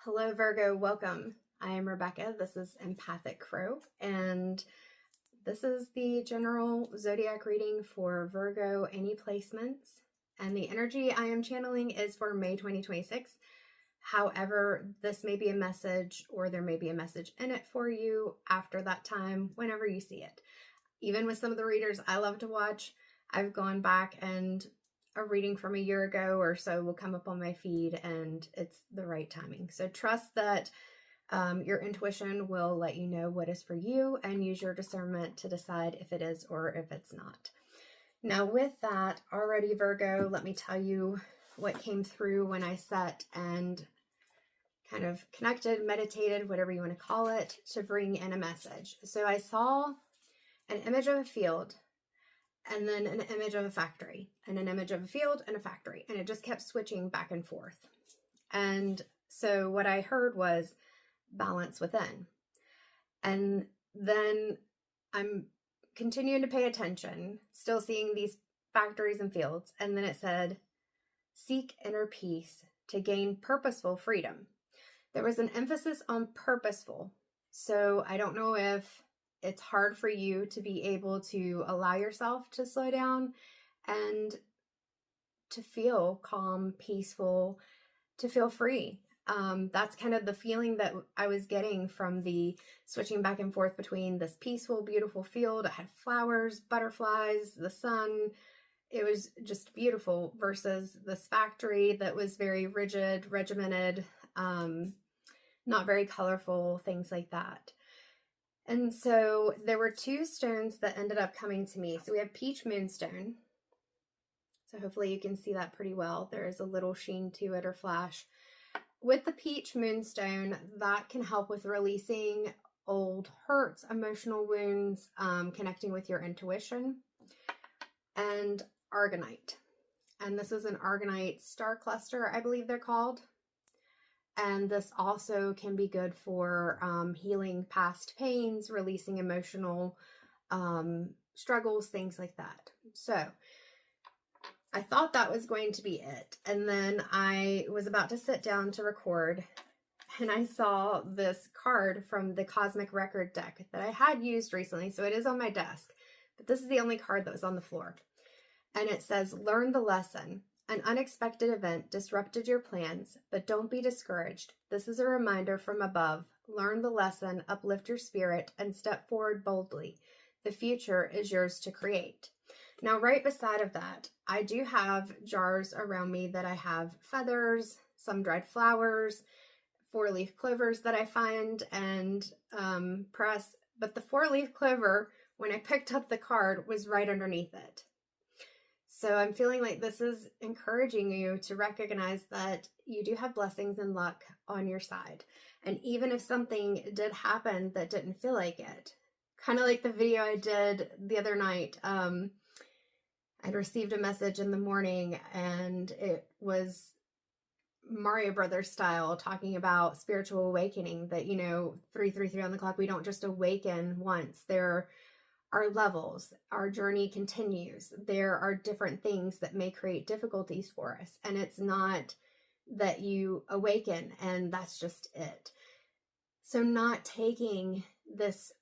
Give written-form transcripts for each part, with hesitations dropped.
Hello, Virgo. Welcome. I am Rebecca. This is Empathic Crow, and this is the general zodiac reading for Virgo, any placements. And the energy I am channeling is for May 2026. However, this may be a message, or there may be a message in it for you after that time, whenever you see it. Even with some of the readers I love to watch, I've gone back and a reading from a year ago or so will come up on my feed and it's the right timing. So trust that your intuition will let you know what is for you and use your discernment to decide if it is or if it's not. Now with that already, Virgo, let me tell you what came through when I sat and kind of connected, meditated, whatever you want to call it, to bring in a message. So I saw an image of a field, and then an image of a factory, and an image of a field and a factory, and it just kept switching back and forth. And so what I heard was balance within. And then I'm continuing to pay attention, still seeing these factories and fields, and then it said, seek inner peace to gain purposeful freedom. There was an emphasis on purposeful. So I don't know if it's hard for you to be able to allow yourself to slow down and to feel calm, peaceful, to feel free. That's kind of the feeling that I was getting from the switching back and forth between this peaceful, beautiful field. It had flowers, butterflies, the sun. It was just beautiful versus this factory that was very rigid, regimented, not very colorful, things like that. And so there were two stones that ended up coming to me. So we have peach moonstone. So hopefully you can see that pretty well. There is a little sheen to it or flash. With the peach moonstone, that can help with releasing old hurts, emotional wounds, connecting with your intuition. And argonite. And this is an argonite star cluster, I believe they're called. And this also can be good for healing past pains, releasing emotional struggles, things like that. So I thought that was going to be it. And then I was about to sit down to record, and I saw this card from the Cosmic Record deck that I had used recently. So it is on my desk, but this is the only card that was on the floor. And it says, learn the lesson. An unexpected event disrupted your plans, but don't be discouraged. This is a reminder from above. Learn the lesson, uplift your spirit, and step forward boldly. The future is yours to create. Now, right beside of that, I do have jars around me that I have feathers, some dried flowers, 4-leaf clovers that I find and press. But the 4-leaf clover, when I picked up the card, was right underneath it. So I'm feeling like this is encouraging you to recognize that you do have blessings and luck on your side. And even if something did happen that didn't feel like it, kind of like the video I did the other night, I'd received a message in the morning and it was Mario Brothers style, talking about spiritual awakening, that, 333 on the clock, we don't just awaken once. There are levels, our journey continues. There are different things that may create difficulties for us. And it's not that you awaken and that's just it. So not taking this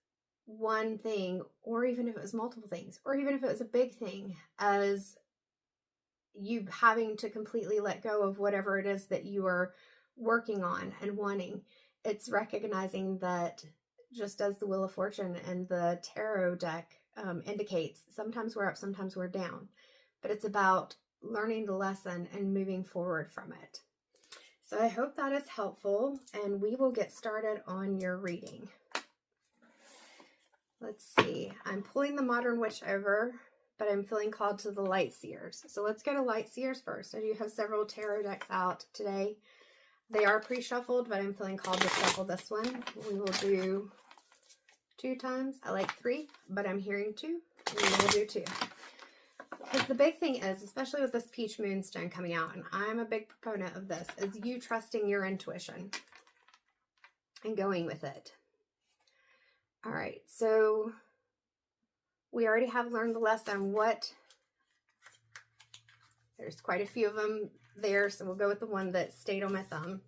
one thing, or even if it was multiple things, or even if it was a big thing, as you having to completely let go of whatever it is that you are working on and wanting. It's recognizing that, just as the Wheel of Fortune and the tarot deck indicates, sometimes we're up, sometimes we're down. But it's about learning the lesson and moving forward from it. So I hope that is helpful, and we will get started on your reading. Let's see. I'm pulling the Modern Witch over, but I'm feeling called to the Light Seers. So let's go to Light Seers first. I do have several tarot decks out today. They are pre-shuffled, but I'm feeling called to shuffle this one. We will do 2 times. I like 3, but I'm hearing 2. We will do 2. Because the big thing is, especially with this Peach Moonstone coming out, and I'm a big proponent of this, is you trusting your intuition and going with it. All right, so we already have learned the lesson. There's quite a few of them there, so we'll go with the one that stayed on my thumb.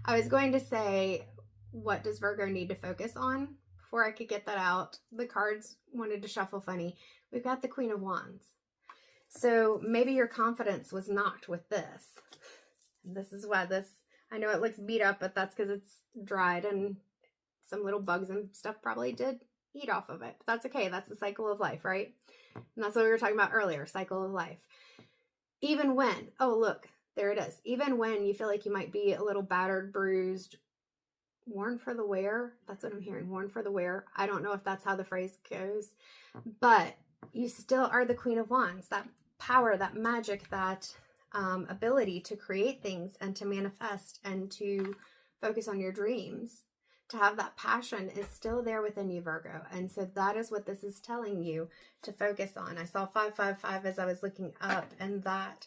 I was going to say, what does Virgo need to focus on? Before I could get that out, the cards wanted to shuffle funny. We've got the Queen of Wands. So maybe your confidence was knocked with this. This is why this, I know it looks beat up, but that's because it's dried and some little bugs and stuff probably did eat off of it. But that's okay. That's the cycle of life, right? And that's what we were talking about earlier, cycle of life. Even when, oh, look, there it is. Even when you feel like you might be a little battered, bruised, worn for the wear. That's what I'm hearing, worn for the wear. I don't know if that's how the phrase goes, but you still are the Queen of Wands. That power, that magic, that ability to create things and to manifest and to focus on your dreams, to have that passion is still there within you, Virgo. And so that is what this is telling you to focus on. I saw 555 as I was looking up, and that,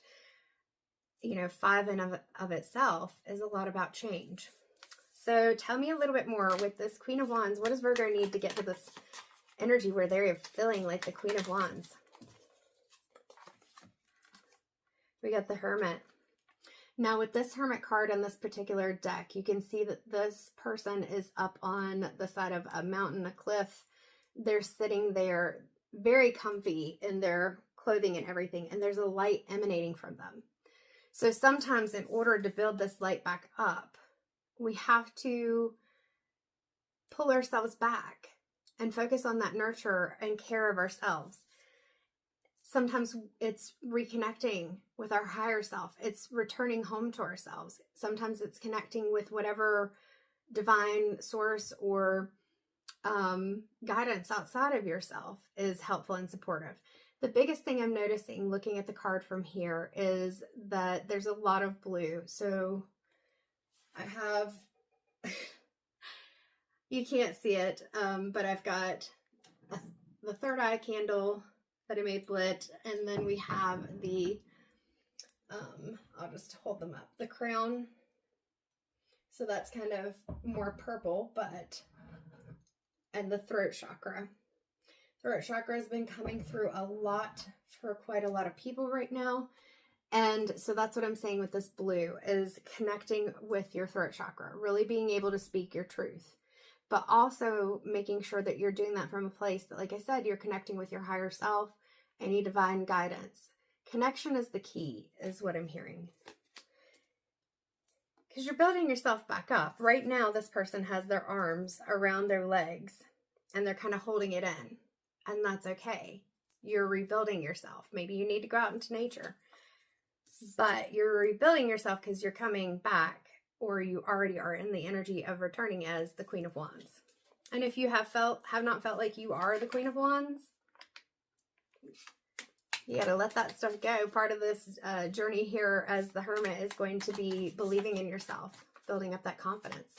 you know, 5 in of itself is a lot about change. So tell me a little bit more with this Queen of Wands. What does Virgo need to get to this energy where they're feeling like the Queen of Wands? We got the Hermit. Now with this Hermit card in this particular deck, you can see that this person is up on the side of a mountain, a cliff. They're sitting there very comfy in their clothing and everything, and there's a light emanating from them. So sometimes in order to build this light back up, we have to pull ourselves back and focus on that nurture and care of ourselves. Sometimes it's reconnecting with our higher self. It's returning home to ourselves. Sometimes it's connecting with whatever divine source or guidance outside of yourself is helpful and supportive. The biggest thing I'm noticing looking at the card from here is that there's a lot of blue. So I have, you can't see it, but I've got the third eye candle that I made lit, and then we have the, I'll just hold them up, the crown. So that's kind of more purple, but, and the throat chakra. Throat chakra has been coming through a lot for quite a lot of people right now. And so that's what I'm saying with this blue is connecting with your throat chakra, really being able to speak your truth, but also making sure that you're doing that from a place that, like I said, you're connecting with your higher self, any divine guidance. Connection is the key, is what I'm hearing. Because you're building yourself back up. Right now, this person has their arms around their legs and they're kind of holding it in. And that's okay. You're rebuilding yourself. Maybe you need to go out into nature. But you're rebuilding yourself because you're coming back, or you already are in the energy of returning as the Queen of Wands. And if you have not felt like you are the Queen of Wands, you got to let that stuff go. Part of this journey here as the Hermit is going to be believing in yourself, building up that confidence,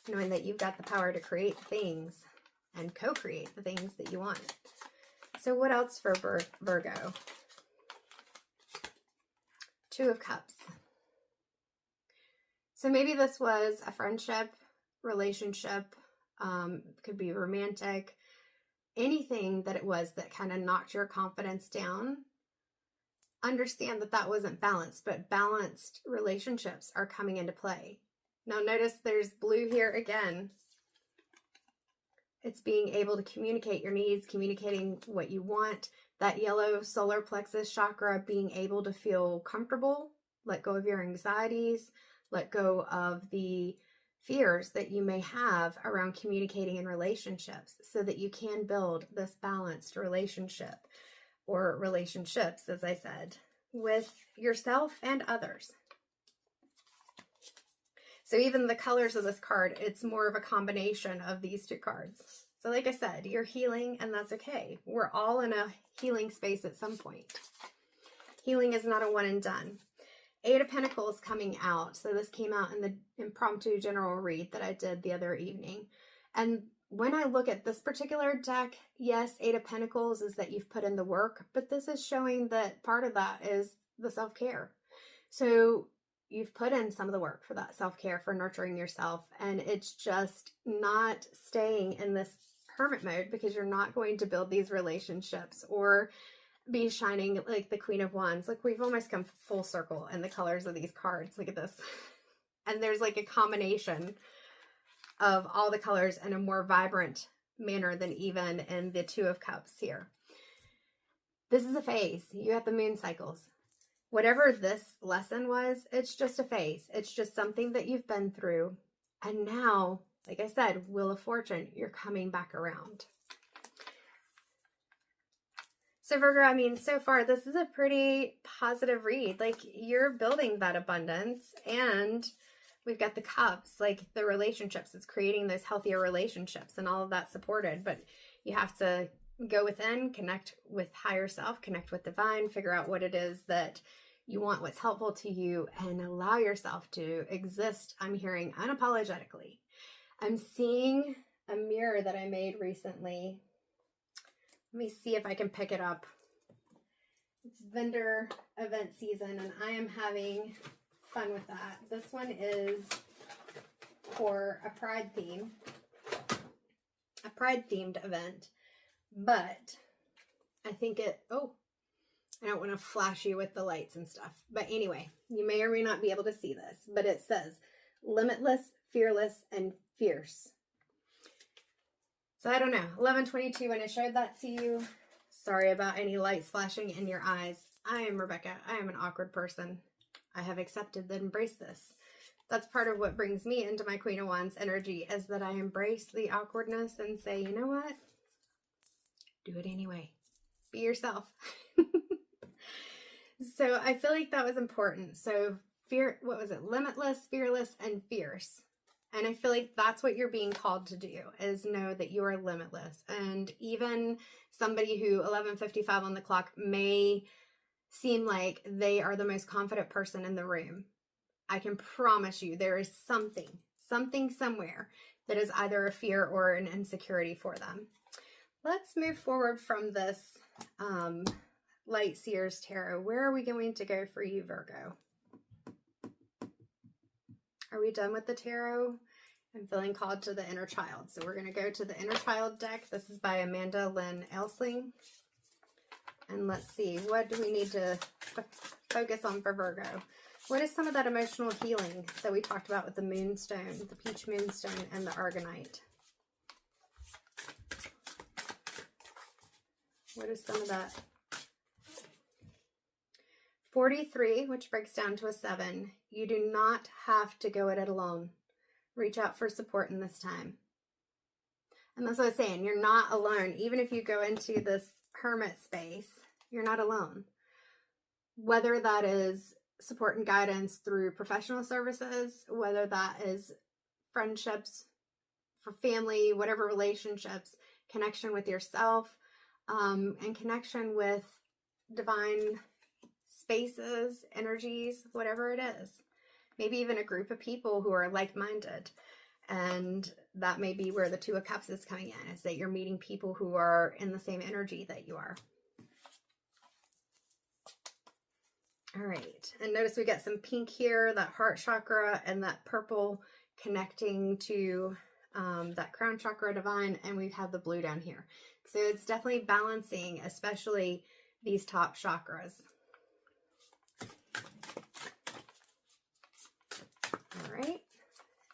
knowing that you've got the power to create things and co-create the things that you want. So what else for Virgo? 2 of Cups. So maybe this was a friendship, relationship, could be romantic, anything that it was that kind of knocked your confidence down. Understand that that wasn't balanced, but balanced relationships are coming into play. Now notice there's blue here again. It's being able to communicate your needs, communicating what you want. That yellow solar plexus chakra, being able to feel comfortable, let go of your anxieties, let go of the fears that you may have around communicating in relationships so that you can build this balanced relationship or relationships, as I said, with yourself and others. So even the colors of this card, it's more of a combination of these 2 cards. So like I said, you're healing, and that's okay. We're all in a healing space at some point. Healing is not a one and done. 8 of Pentacles coming out. So this came out in the impromptu general read that I did the other evening. And when I look at this particular deck, yes, 8 of Pentacles is that you've put in the work, but this is showing that part of that is the self-care. So you've put in some of the work for that self-care, for nurturing yourself, and it's just not staying in this hermit mode because you're not going to build these relationships or be shining like the Queen of Wands. Like, we've almost come full circle in the colors of these cards. Look at this. And there's like a combination of all the colors in a more vibrant manner than even in the Two of Cups here. This is a phase. You have the moon cycles. Whatever this lesson was, it's just a phase. It's just something that you've been through. And now, like I said, Wheel of Fortune, you're coming back around. So Virgo, I mean, so far, this is a pretty positive read. Like, you're building that abundance, and we've got the cups, like the relationships. It's creating those healthier relationships and all of that supported. But you have to go within, connect with higher self, connect with divine, figure out what it is that you want, what's helpful to you, and allow yourself to exist, I'm hearing, unapologetically. I'm seeing a mirror that I made recently. Let me see if I can pick it up. It's vendor event season, and I am having fun with that. This one is for a pride theme, a pride themed event, but I think I don't want to flash you with the lights and stuff. But anyway, you may or may not be able to see this, but it says limitless, fearless, and fierce. So I don't know, 11:22 when I showed that to you. Sorry about any lights flashing in your eyes. I am Rebecca. I am an awkward person. I have accepted and embraced this. That's part of what brings me into my Queen of Wands energy, is that I embrace the awkwardness and say, you know what? Do it anyway. Be yourself. So I feel like that was important. So what was it? Limitless, fearless, and fierce. And I feel like that's what you're being called to do, is know that you are limitless. And even somebody who 11:55 on the clock may seem like they are the most confident person in the room, I can promise you there is something somewhere that is either a fear or an insecurity for them. Let's move forward from this Light Seers Tarot. Where are we going to go for you, Virgo? Are we done with the tarot? I'm feeling called to the inner child. So we're going to go to the inner child deck. This is by Amanda Lynn Elsling. And let's see, what do we need to focus on for Virgo? What is some of that emotional healing that we talked about with the moonstone, the peach moonstone, and the argonite? What is some of that? 43, which breaks down to a 7. You do not have to go it alone. Reach out for support in this time. And that's what I was saying. You're not alone. Even if you go into this hermit space, you're not alone. Whether that is support and guidance through professional services, whether that is friendships, for family, whatever relationships, connection with yourself, and connection with divine spaces, energies, whatever it is. Maybe even a group of people who are like-minded. And that may be where the Two of Cups is coming in, is that you're meeting people who are in the same energy that you are. All right. And notice we got some pink here, that heart chakra, and that purple connecting to that crown chakra divine. And we have the blue down here. So it's definitely balancing, especially these top chakras. All right.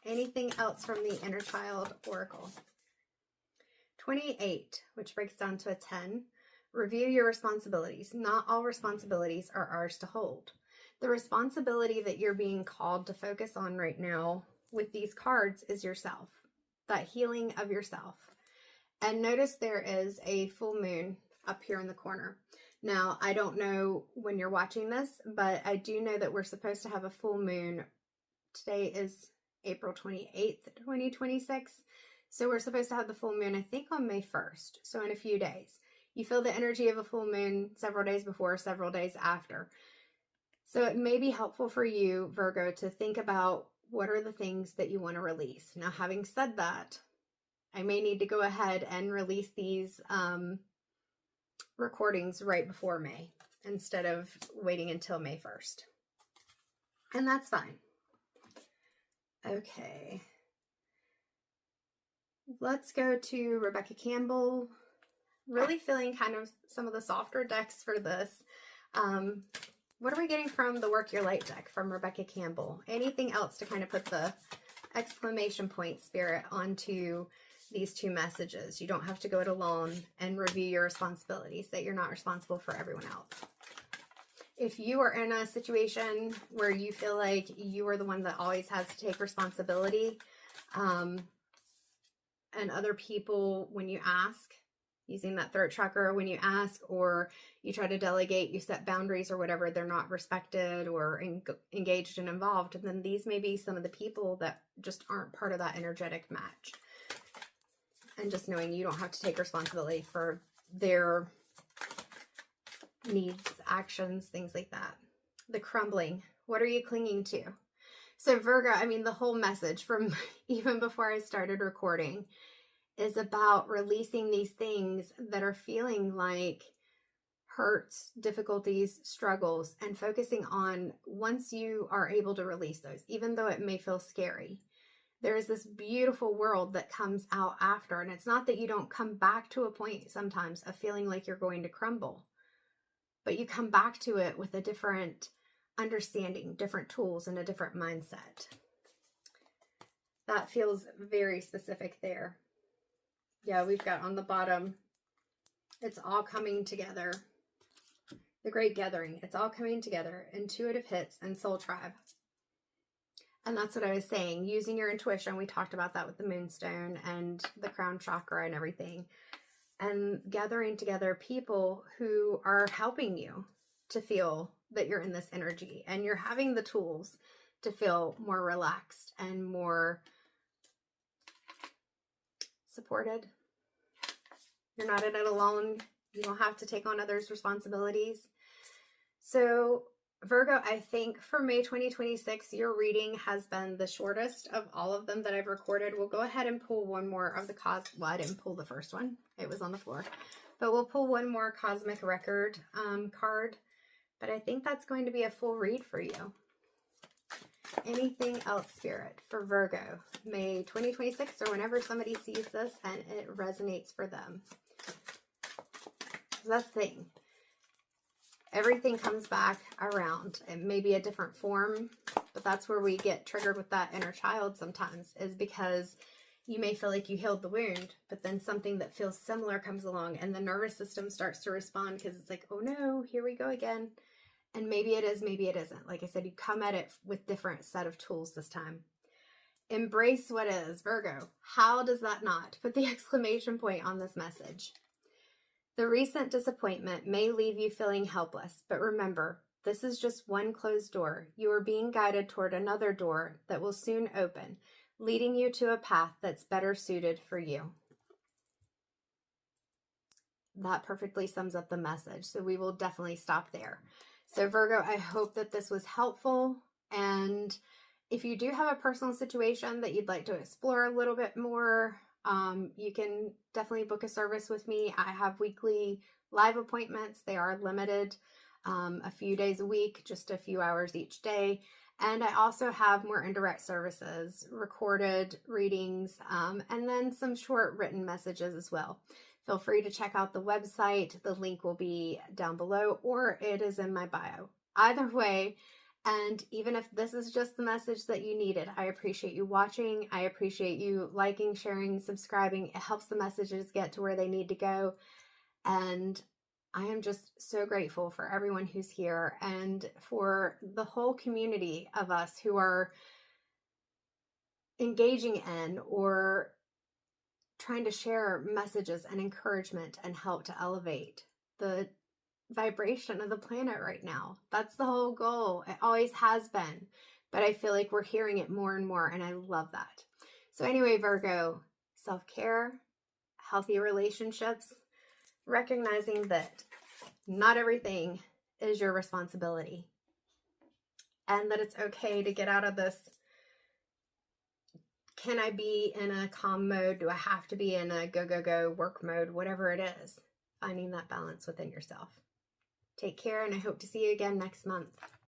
Anything else from the Inner Child Oracle? 28, which breaks down to a 10. Review your responsibilities. Not all responsibilities are ours to hold. The responsibility that you're being called to focus on right now with these cards is yourself. That healing of yourself. And notice there is a full moon up here in the corner. Now, I don't know when you're watching this, but I do know that we're supposed to have a full moon. Today is April 28th, 2026. So we're supposed to have the full moon, I think, on May 1st. So in a few days. You feel the energy of a full moon several days before, several days after. So it may be helpful for you, Virgo, to think about what are the things that you want to release. Now, having said that, I may need to go ahead and release these recordings right before May instead of waiting until May 1st. And that's fine. Okay. Let's go to Rebecca Campbell. Really feeling kind of some of the softer decks for this. What are we getting from the Work Your Light deck from Rebecca Campbell? Anything else to kind of put the exclamation point spirit onto these two messages? You don't have to go it alone and review your responsibilities, that you're not responsible for everyone else. If you are in a situation where you feel like you are the one that always has to take responsibility, and other people, when you ask, using that throat chakra, when you ask or you try to delegate, you set boundaries or whatever, they're not respected or engaged and involved, and then these may be some of the people that just aren't part of that energetic match. And just knowing you don't have to take responsibility for their needs, actions, things like that. The crumbling. What are you clinging to? So Virgo, I mean, the whole message from even before I started recording is about releasing these things that are feeling like hurts, difficulties, struggles, and focusing on once you are able to release those, even though it may feel scary, there is this beautiful world that comes out after. And it's not that you don't come back to a point sometimes of feeling like you're going to crumble, but you come back to it with a different understanding, different tools, and a different mindset. That feels very specific there. Yeah, we've got on the bottom, it's all coming together. The Great Gathering, it's all coming together. Intuitive hits and Soul Tribe. And that's what I was saying, using your intuition. We talked about that with the Moonstone and the Crown Chakra and everything. And gathering together people who are helping you to feel that you're in this energy. And you're having the tools to feel more relaxed and more supported. You're not in it alone. You don't have to take on others' responsibilities. So Virgo, I think for May 2026, your reading has been the shortest of all of them that I've recorded. We'll go ahead and pull one more of the well, I didn't pull the first one. It was on the floor. But we'll pull one more Cosmic Record card. But I think that's going to be a full read for you. Anything else, Spirit, for Virgo, May 2026, or whenever somebody sees this and it resonates for them. That's the thing. Everything comes back around. It may be a different form, but that's where we get triggered with that inner child sometimes, is because you may feel like you healed the wound, but then something that feels similar comes along and the nervous system starts to respond because it's like, oh no, here we go again. And maybe it is, maybe it isn't. Like I said, you come at it with different set of tools this time. Embrace what is, Virgo. How does that not? Put the exclamation point on this message. The recent disappointment may leave you feeling helpless, but remember, this is just one closed door. You are being guided toward another door that will soon open, leading you to a path that's better suited for you. That perfectly sums up the message, so we will definitely stop there. So Virgo, I hope that this was helpful, and if you do have a personal situation that you'd like to explore a little bit more, you can definitely book a service with me. I have weekly live appointments. They are limited, a few days a week, just a few hours each day. And I also have more indirect services, recorded readings, and then some short written messages as well. Feel free to check out the website. The link will be down below, or it is in my bio. Either way, and even if this is just the message that you needed, I appreciate you watching. I appreciate you liking, sharing, subscribing. It helps the messages get to where they need to go. And I am just so grateful for everyone who's here and for the whole community of us who are engaging in or trying to share messages and encouragement and help to elevate the vibration of the planet right now. That's the whole goal. It always has been, but I feel like we're hearing it more and more, and I love that. So anyway, Virgo, self-care, healthy relationships, recognizing that not everything is your responsibility, and that it's okay to get out of this, can I be in a calm mode? Do I have to be in a go, go, go work mode? Whatever it is, finding that balance within yourself. Take care, and I hope to see you again next month.